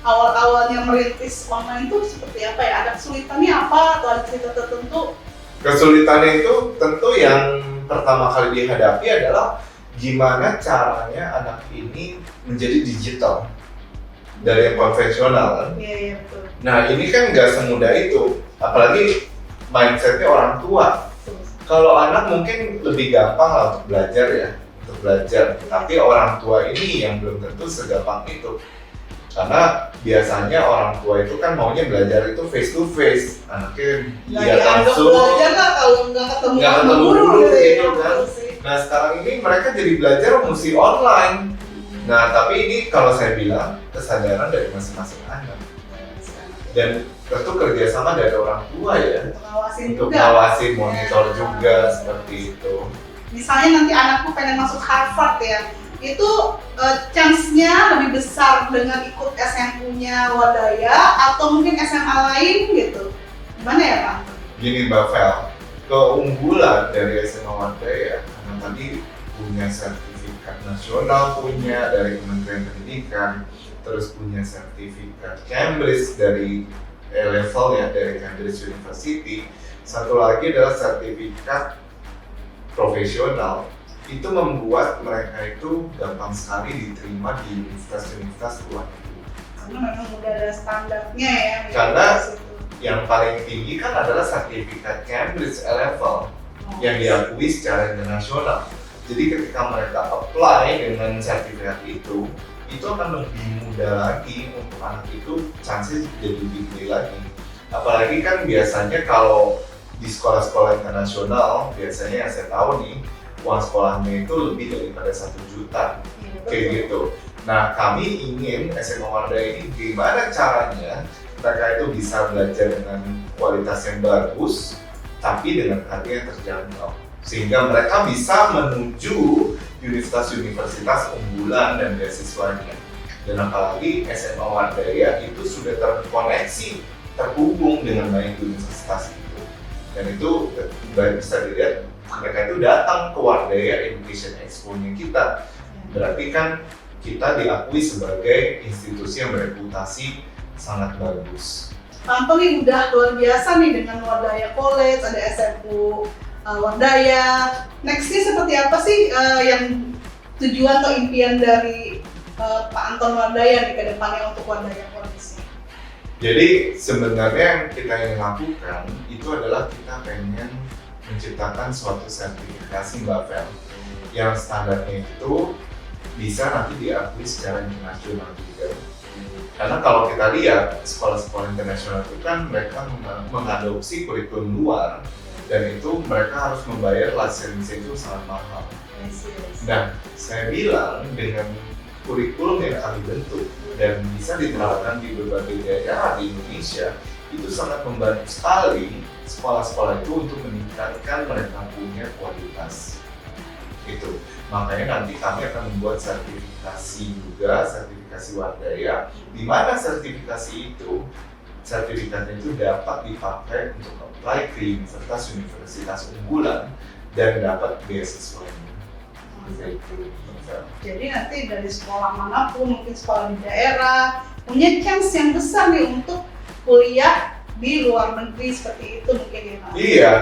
Awal-awalnya merintis online tuh seperti apa ya? Ada kesulitannya apa atau ada cerita tertentu? Kesulitannya itu tentu yang pertama kali dihadapi adalah gimana caranya anak ini menjadi digital dari yang konvensional kan. Iya betul. Nah ini kan nggak semudah itu, apalagi mindsetnya orang tua. Kalau anak mungkin lebih gampang lah untuk belajar ya, untuk belajar. Tapi orang tua ini yang belum tentu segampang itu. Karena biasanya orang tua itu kan maunya belajar itu face to face. Anaknya Nggak lihat dianggap langsung. belajar lah kalau nggak ketemu Nggak sama ketemu guru guru, gitu ya. gitu kan. Betul sih. Nah sekarang ini mereka jadi belajar mesti online. Nah tapi ini kalau saya bilang kesadaran dari masing-masing anak. Dan tentu kerjasama dari orang tua ya. Untuk ngawasin Untuk juga. ngawasin, monitor Ya. juga seperti itu. Misalnya nanti anakku pengen masuk Harvard ya, itu chance-nya lebih besar dengan ikut SMU-nya Wadaya atau mungkin SMA lain gitu. Gimana ya Pak? Gini Mbak Vel, keunggulan dari SMA Wadaya karena tadi punya sertifikat nasional punya dari Kementerian Pendidikan, terus punya sertifikat Cambridge dari level ya dari Cambridge University. Satu lagi adalah sertifikat profesional. Itu membuat mereka itu gampang sekali diterima di universitas-universitas luar negeri. Karena memang udah ada standarnya ya. Karena- di situ. Yang paling tinggi kan adalah sertifikat Cambridge level Oh, yang diakui secara internasional. Jadi ketika mereka apply dengan sertifikat itu akan lebih mudah lagi untuk anak itu chances jadi lebih gede lagi. Apalagi kan biasanya kalau di sekolah-sekolah internasional biasanya yang saya tahu nih uang sekolahnya itu lebih daripada 1 juta iya, kayak betul. gitu. Nah kami ingin SMA Wadaya ini gimana caranya mereka itu bisa belajar dengan kualitas yang bagus tapi dengan harga yang terjangkau sehingga mereka bisa menuju universitas-universitas unggulan dan beasiswanya. Dan apalagi SMA Wadaya itu sudah terkoneksi, terhubung dengan banyak universitas itu. Dan itu bisa dilihat mereka itu datang ke Wadaya Education Expo-nya kita. Berarti kan kita diakui sebagai institusi yang bereputasi sangat bagus. Pak Antoni udah luar biasa nih dengan Wadaya College, ada SMU Wadaya. Nextnya seperti apa sih yang tujuan atau impian dari Pak Anton Wadaya nih ke depannya untuk Wadaya College? Jadi sebenarnya yang kita ingin lakukan itu adalah kita pengen menciptakan suatu sertifikasi Mbak Vel yang standarnya itu bisa nanti diakui secara internasional juga. Karena kalau kita lihat sekolah-sekolah internasional itu kan mereka mengadopsi kurikulum luar dan itu mereka harus membayar lisensi itu sangat mahal. Nah, saya bilang dengan kurikulum yang kami bentuk dan bisa diterapkan di berbagai daerah di Indonesia itu sangat membantu sekali sekolah-sekolah itu untuk meningkatkan mereka punya kualitas itu. Makanya nanti kami akan membuat sertifikasi juga, sertifikasi Wadaya, di mana sertifikasi itu, sertifikatnya itu dapat dipakai untuk apply ke universitas unggulan dan dapat beasiswanya. Jadi nanti dari sekolah manapun, mungkin sekolah di daerah, punya chance yang besar nih untuk kuliah di luar negeri seperti itu mungkin ya Pak? Iya,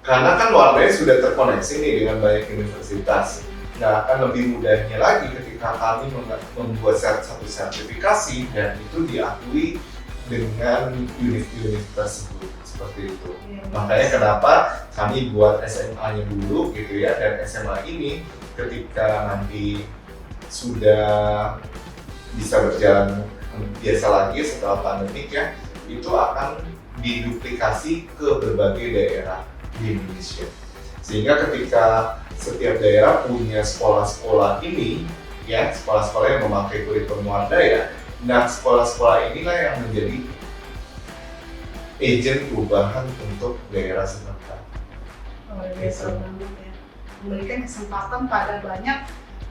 karena kan Wadaya sudah terkoneksi nih dengan banyak universitas. Nah, akan lebih mudahnya lagi ketika kami membuat satu sertifikasi dan itu diakui dengan unit-unit tersebut seperti itu. Iya, Makanya kenapa kami buat SMA-nya dulu gitu ya, dan SMA ini ketika nanti sudah bisa berjalan biasa lagi setelah pandemik ya, itu akan diduplikasi ke berbagai daerah di Indonesia. Sehingga ketika setiap daerah punya sekolah-sekolah ini, ya sekolah-sekolah yang memakai kurikulum Wadaya, nah sekolah-sekolah inilah yang menjadi agen perubahan untuk daerah setempat. luar biasa banget ya. Memberikan kesempatan pada banyak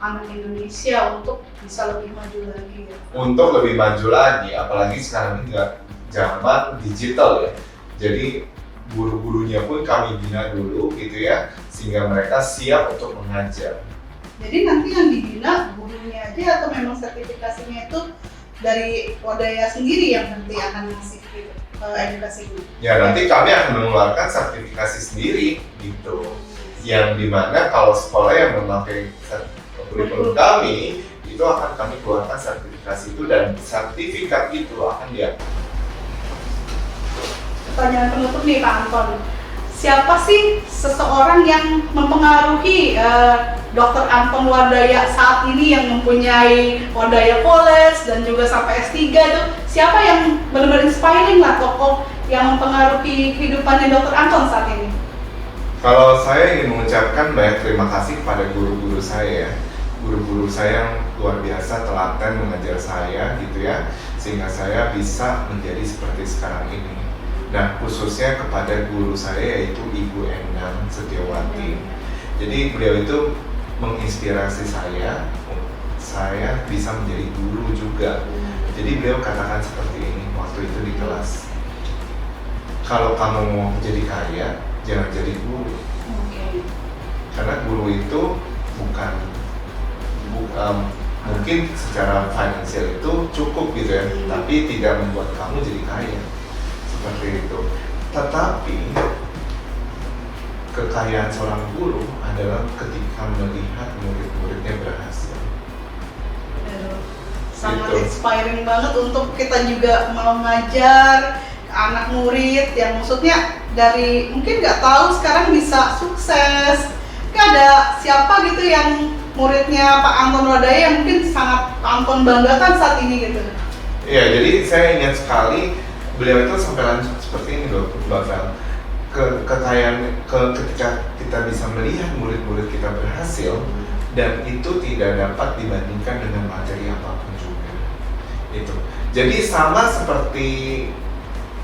anak Indonesia untuk bisa lebih maju lagi ya. Untuk lebih maju lagi, apalagi sekarang ini nggak zaman digital ya. Jadi guru-gurunya pun kami bina dulu gitu ya, sehingga mereka siap untuk mengajar. Jadi nanti yang dibina gurunya aja atau memang sertifikasinya itu dari Wadaya sendiri yang nanti akan ngasih edukasi guru? Ya nanti kami akan mengeluarkan sertifikasi sendiri gitu, yang dimana kalau sekolah yang memakai kurikulum kami itu akan kami keluarkan sertifikasi itu dan sertifikat itu akan dia. Pertanyaan penutup nih Pak Anton, siapa sih seseorang yang mempengaruhi Dr. Anton Wardaya saat ini yang mempunyai Wardaya College dan juga sampai S3 itu, siapa yang benar-benar inspiring lah, tokoh yang mempengaruhi kehidupannya Dr. Anton saat ini? Kalau saya ingin mengucapkan banyak terima kasih kepada guru-guru saya, guru-guru saya yang luar biasa telaten mengajar saya gitu ya, sehingga saya bisa menjadi seperti sekarang ini. Nah, khususnya kepada guru saya yaitu Ibu Endang Setiawati. Jadi beliau itu menginspirasi saya bisa menjadi guru juga. Jadi beliau katakan seperti ini waktu itu di kelas, kalau kamu mau jadi kaya, jangan jadi guru. Karena guru itu bukan mungkin secara finansial itu cukup gitu ya, tapi tidak membuat kamu jadi kaya seperti itu. Tetapi kekayaan seorang guru adalah ketika melihat murid-muridnya berhasil. Sangat Gitu. inspiring banget untuk kita juga mau ngajar anak murid yang maksudnya dari mungkin nggak tahu sekarang bisa sukses. Ada siapa gitu yang muridnya Pak Anton Wardaya yang mungkin sangat Pak Anton banggakan saat ini gitu? Iya, jadi saya ingat sekali beliau itu sampai lanjut seperti ini loh, Mbak Vel. Ketika kita bisa melihat murid-murid kita berhasil, dan itu tidak dapat dibandingkan dengan materi apapun juga. Itu. Jadi sama seperti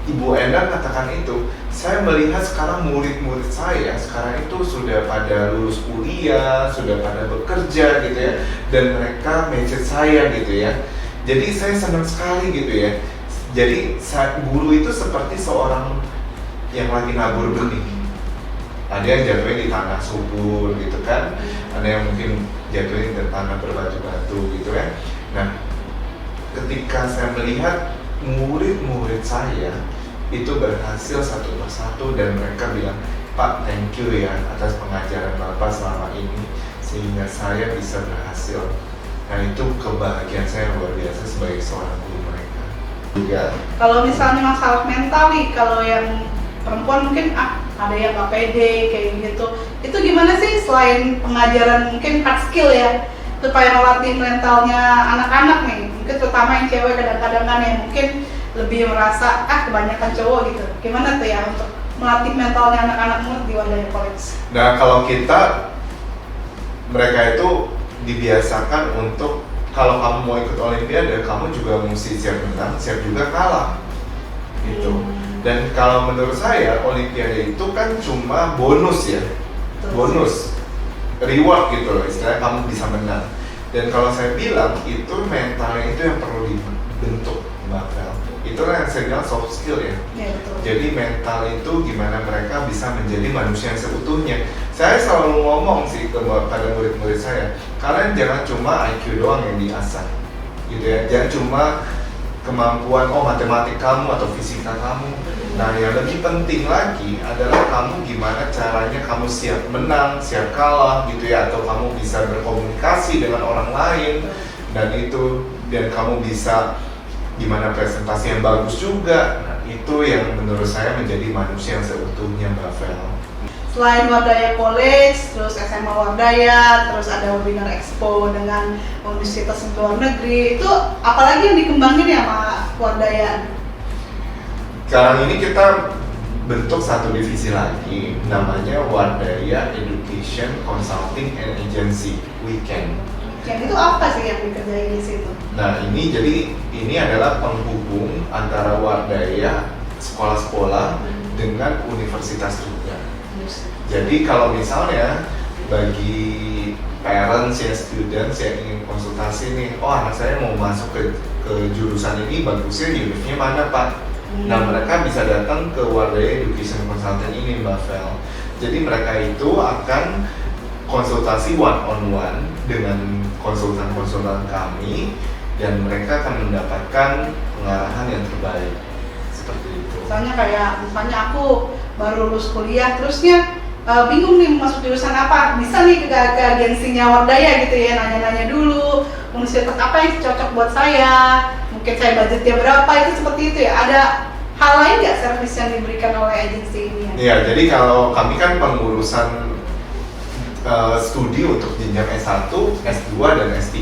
Ibu Endang katakan itu, saya melihat sekarang murid-murid saya sekarang itu sudah pada lulus kuliah, sudah pada bekerja gitu ya, dan mereka message saya gitu ya. Jadi saya senang sekali gitu ya. Jadi guru itu seperti seorang yang lagi nabur benih. Ada yang jatuhnya di tanah subur gitu kan, ada yang mungkin jatuhnya di tanah berbatu-batu gitu ya. Nah, ketika saya melihat murid-murid saya itu berhasil satu persatu dan mereka bilang, Pak, thank you ya atas pengajaran Bapak selama ini sehingga saya bisa berhasil. Nah, itu kebahagiaan saya luar biasa sebagai seorang guru mereka juga. Kalau misalnya masalah mental nih, kalau yang perempuan mungkin ada yang nggak pede kayak gitu, itu gimana sih selain pengajaran mungkin hard skill ya, supaya melatih mentalnya anak-anak nih, mungkin terutama yang cewek kadang-kadang kan yang mungkin lebih merasa kebanyakan cowok gitu, gimana tuh ya untuk melatih mentalnya anak-anak murid di Wardaya College? Nah, kalau mereka itu dibiasakan untuk kalau kamu mau ikut Olimpiade, kamu juga mesti siap menang, siap juga kalah gitu. Dan kalau menurut saya Olimpiade itu kan cuma bonus ya, bonus, reward gitu loh, istilahnya kamu bisa menang. Dan kalau saya bilang itu mentalnya itu yang perlu dibentuk, Mbak Vel. Itulah yang saya bilang soft skill ya. Betul. Jadi mental itu gimana mereka bisa menjadi manusia yang seutuhnya. Saya selalu ngomong sih kepada murid-murid saya, kalian jangan cuma IQ doang yang diasah, gitu ya. Jangan cuma kemampuan matematik kamu atau fisika kamu. Nah, yang lebih penting lagi adalah kamu gimana caranya kamu siap menang, siap kalah gitu ya, atau kamu bisa berkomunikasi dengan orang lain dan kamu bisa gimana presentasi yang bagus juga. Nah, itu yang menurut saya menjadi manusia yang seutuhnya, Mbak Vel. Selain Wardaya College, terus SMA Wardaya, terus ada Webinar Expo dengan universitas luar negeri, itu apalagi yang dikembangin ya sama Wardaya? Sekarang ini kita bentuk satu divisi lagi, namanya Wardaya Education Consulting and Agency Weekend. Yang itu apa sih yang dikerjain di situ? Nah, ini adalah penghubung antara Wardaya sekolah-sekolah dengan universitas juga. Jadi kalau misalnya bagi parents ya, students yang ingin konsultasi nih, anak saya mau masuk ke jurusan ini, bagusnya univnya mana Pak? Nah, mereka bisa datang ke Wardaya Education Consultant ini, Mbak Vel. Jadi mereka itu akan konsultasi one on one dengan konsultan-konsultan kami dan mereka akan mendapatkan pengarahan yang terbaik seperti itu. Misalnya aku baru lulus kuliah, terusnya bingung nih masuk jurusan apa, bisa nih ke agensinya Wardaya gitu ya, nanya-nanya dulu universitas apa yang cocok buat saya, mungkin saya budgetnya berapa, itu seperti itu ya. Ada hal lain nggak servis yang diberikan oleh agensi ini ya? Iya, jadi kalau kami kan pengurusan studi untuk jenjang S1, S2, dan S3.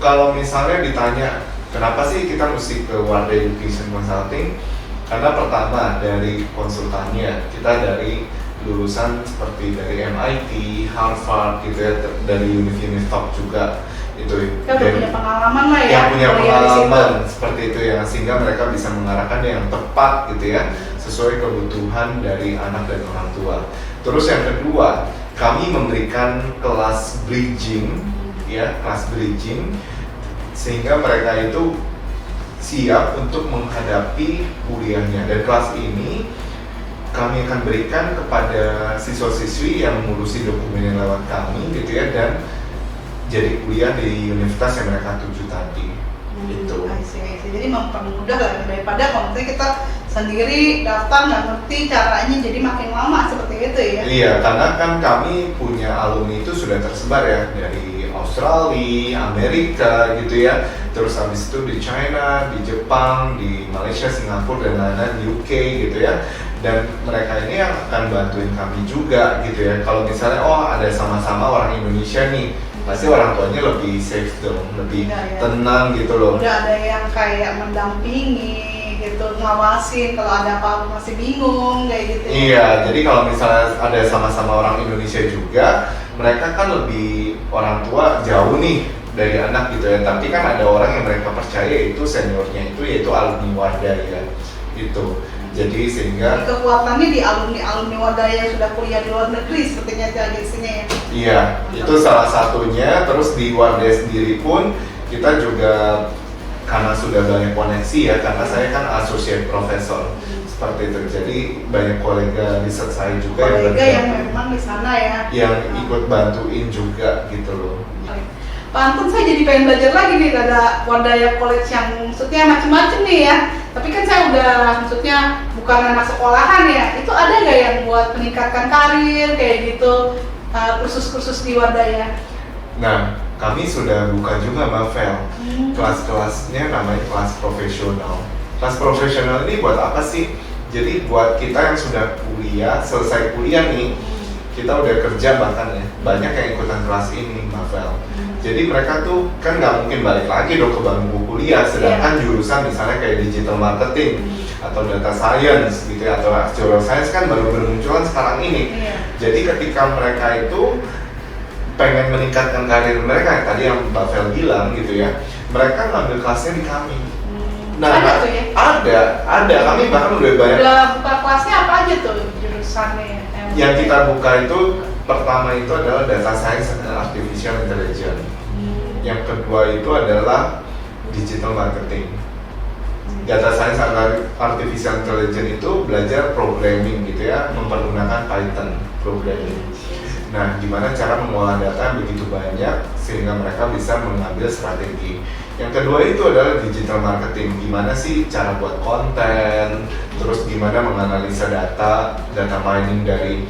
Kalau misalnya ditanya kenapa sih kita mesti ke Wardah Education Consulting? Karena pertama dari konsultannya, kita dari lulusan seperti dari MIT, Harvard gitu ya, dari univ-univ top juga itu. Kita udah punya pengalaman lah ya. Yang punya kuliah di pengalaman situ. seperti itu ya, sehingga mereka bisa mengarahkan yang tepat gitu ya, sesuai kebutuhan dari anak dan orang tua. Terus yang kedua, kami memberikan kelas bridging ya, kelas bridging sehingga mereka itu siap untuk menghadapi kuliahnya. Dan kelas ini kami akan berikan kepada siswa-siswi yang mengurusi dokumen yang lewat kami gitu ya, dan jadi kuliah di universitas yang mereka tuju tadi. Itu. I see. Jadi mempermudah lah daripada kalau misalnya kita sendiri daftar nggak ngerti caranya, jadi makin lama seperti itu ya. Iya, karena kan kami punya alumni itu sudah tersebar ya, dari Australia, Amerika gitu ya, terus habis itu di China, di Jepang, di Malaysia, Singapura, dan lain-lain, UK gitu ya. Dan mereka ini yang akan bantuin kami juga gitu ya. Kalau misalnya ada sama-sama orang Indonesia nih, pasti orang tuanya lebih safe dong, lebih tenang gitu loh. Udah ada yang kayak mendampingi gitu, ngawasin kalau ada apa masih bingung kayak gitu. Iya, jadi kalau misalnya ada sama-sama orang Indonesia juga, mereka kan lebih orang tua jauh nih dari anak gitu ya. Tapi kan ada orang yang mereka percaya itu seniornya itu, yaitu alumni Wardah ya, gitu. Jadi sehingga kekuatannya di alumni Wardah yang sudah kuliah di luar negeri sepertinya agensinya ya. Iya, itu salah satunya. Terus di Wardah sendiri pun kita juga karena sudah banyak koneksi ya, karena saya kan associate professor seperti itu. Jadi banyak kolega riset saya juga yang memang di sana ya, yang ikut bantuin juga gitu loh. Pak Anton, saya jadi pengen belajar lagi nih, ada Wardah College yang maksudnya macam-macam nih ya. Tapi kan saya udah maksudnya bukan anak sekolahan ya. Itu ada nggak yang buat meningkatkan karir kayak gitu, kursus-kursus di Wardah ya? Nah, kami sudah buka juga Mbak Vel. Kelas-kelasnya namanya kelas profesional. Kelas profesional ini buat apa sih? Jadi buat kita yang sudah kuliah, selesai kuliah nih, kita udah kerja bahkan ya, banyak yang ikutan kelas ini Mbak Vel. Jadi mereka tuh kan nggak mungkin balik lagi dong ke bangku kuliah, sedangkan jurusan misalnya kayak digital marketing atau data science gitu ya, atau actuarial science kan baru bermunculan sekarang ini. Jadi ketika mereka itu pengen meningkatkan karir mereka, yang tadi yang Mbak Vel bilang gitu ya, mereka ngambil kelasnya di kami. Nah, ada tuh ya? Ada. Kami bahkan udah banyak. Udah buka kelasnya apa aja tuh jurusannya? Yang kita buka itu pertama itu adalah data science dan artificial intelligence. Yang kedua itu adalah digital marketing. Data science dan artificial intelligence itu belajar programming gitu ya, mempergunakan Python programming. Nah, gimana cara mengolah data yang begitu banyak sehingga mereka bisa mengambil strategi. Yang kedua itu adalah digital marketing. Gimana sih cara buat konten, terus gimana menganalisa data mining dari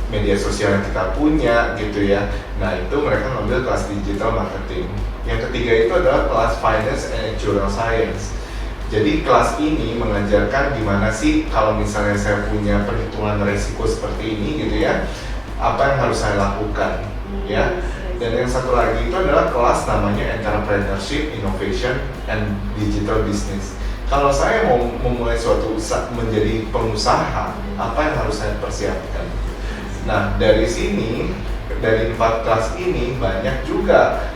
media sosial yang kita punya gitu ya. Nah, itu mereka ngambil kelas digital marketing. Yang ketiga itu adalah kelas finance and actuarial science. Jadi kelas ini mengajarkan gimana sih kalau misalnya saya punya perhitungan resiko seperti ini gitu ya, apa yang harus saya lakukan ya. Dan yang satu lagi itu adalah kelas namanya Entrepreneurship, Innovation, and Digital Business. Kalau saya mau memulai suatu usaha, menjadi pengusaha, apa yang harus saya persiapkan? Nah, dari sini, dari 4 kelas ini banyak juga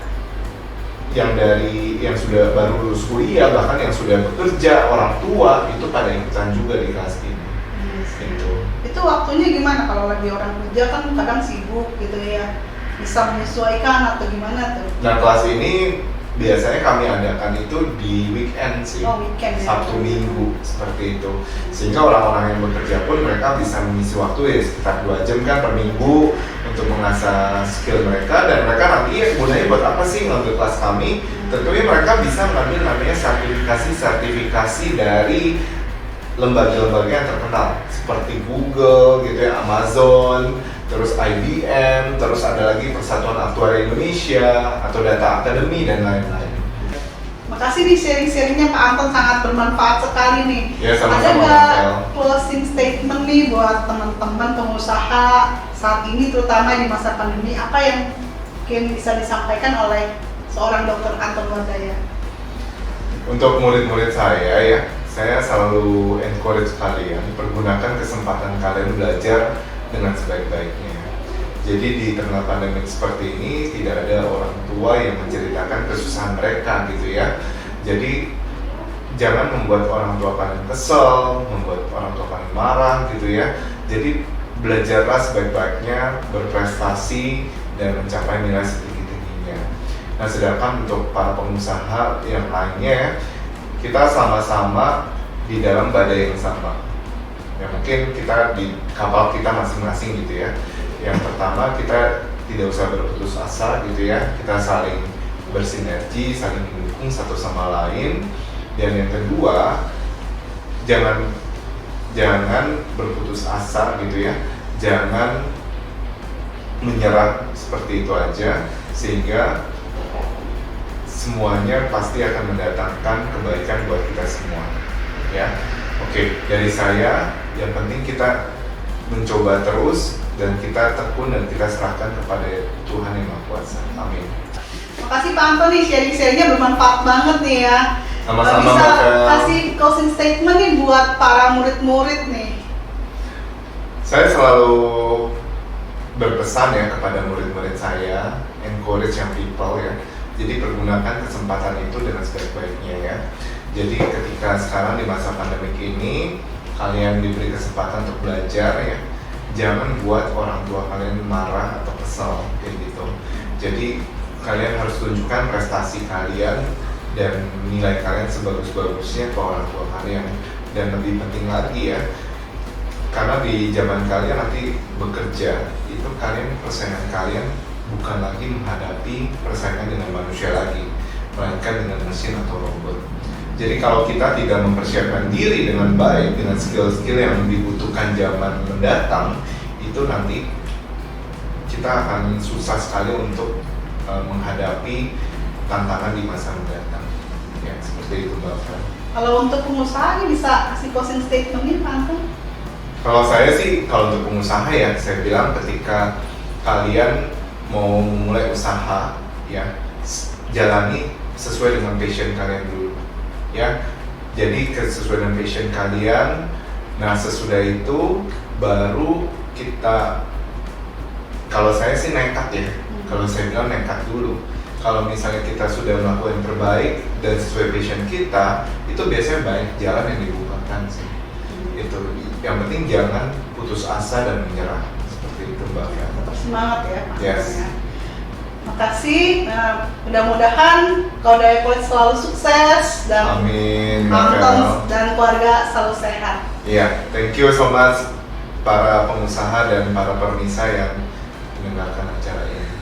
yang sudah baru lulus kuliah, bahkan yang sudah bekerja, orang tua itu pada ikutan juga di kelas ini. Itu waktunya gimana kalau lagi orang kerja kan kadang sibuk gitu ya, bisa menyesuaikan atau gimana tuh? Nah, kelas ini biasanya kami adakan itu di weekend sih, weekend, Sabtu Minggu seperti itu, sehingga orang-orang yang bekerja pun mereka bisa mengisi waktu ya sekitar 2 jam kan per minggu untuk mengasah skill mereka. Dan mereka nanti gunanya buat apa sih ngambil kelas kami? Tentunya mereka bisa mengambil namanya sertifikasi dari lembaga-lembaga yang terkenal seperti Google gitu ya, Amazon, terus IBM, terus ada lagi Persatuan Aktuaria Indonesia atau Data Academy dan lain-lain. Makasih nih sharing-sharingnya Pak Anton, sangat bermanfaat sekali nih. Ya, Ada sama-sama, nggak Marcel. closing statement nih buat teman-teman pengusaha saat ini, terutama di masa pandemi, apa yang mungkin bisa disampaikan oleh seorang Dr. Anton Wardaya? Untuk murid-murid saya selalu encourage kalian, pergunakan kesempatan kalian belajar dengan sebaik-baiknya. Jadi di tengah pandemi seperti ini tidak ada orang tua yang menceritakan kesusahan mereka gitu ya. Jadi jangan membuat orang tua kalian kesel, membuat orang tua kalian marah gitu ya. Jadi belajarlah sebaik-baiknya, berprestasi dan mencapai nilai setinggi-tingginya. Nah, sedangkan untuk para pengusaha yang lainnya, kita sama-sama di dalam badai yang sama. Ya mungkin kita di kapal kita masing-masing gitu ya. Yang pertama, kita tidak usah berputus asa gitu ya. Kita saling bersinergi, saling mendukung satu sama lain. Dan yang kedua, jangan berputus asa gitu ya. Jangan menyerah seperti itu aja, sehingga semuanya pasti akan mendatangkan kebaikan buat kita semua. Ya, oke, dari saya yang penting kita mencoba terus dan kita tekun dan kita serahkan kepada Tuhan yang Maha Kuasa. Amin. Makasih Pak Anton nih, sharing-sharingnya bermanfaat banget nih ya. Sama-sama, Bisa Marcel. kasih closing statement nih buat para murid-murid nih. Saya selalu berpesan ya kepada murid-murid saya, encourage young people ya. Jadi pergunakan kesempatan itu dengan sebaik-baiknya ya. Jadi ketika sekarang di masa pandemik ini, kalian diberi kesempatan untuk belajar ya. Jangan buat orang tua kalian marah atau kesel kayak gitu. Jadi kalian harus tunjukkan prestasi kalian dan nilai kalian sebagus-bagusnya ke orang tua kalian. Dan lebih penting lagi ya, karena di zaman kalian nanti bekerja, itu persaingan kalian bukan lagi menghadapi persaingan dengan manusia lagi, melainkan dengan mesin atau robot. Jadi kalau kita tidak mempersiapkan diri dengan baik, dengan skill-skill yang dibutuhkan zaman mendatang, itu nanti kita akan susah sekali untuk menghadapi tantangan di masa mendatang. Ya, seperti itu Mbak Fran. Kalau untuk pengusaha ini bisa kasih closing statement nih Pak Anton? Kalau saya sih, kalau untuk pengusaha ya, saya bilang ketika kalian mau mulai usaha, ya jalani sesuai dengan passion kalian dulu, ya. Jadi sesuai dengan passion kalian. Nah, sesudah itu baru kita. Kalau saya sih nekat ya. Kalau saya bilang nekat dulu. Kalau misalnya kita sudah melakukan yang terbaik dan sesuai passion kita, itu biasanya banyak jalan yang dibukakan sih. Itu yang penting jangan putus asa dan menyerah, seperti itu Mbak Fian. Tetap semangat ya Pak Yes. Anton ya. Makasih. Nah, mudah-mudahan Kaudaya College selalu sukses dan Amin Mbak Anton Fian. dan keluarga selalu sehat. Iya, thank you so much para pengusaha dan para permisa yang mendengarkan acara ini.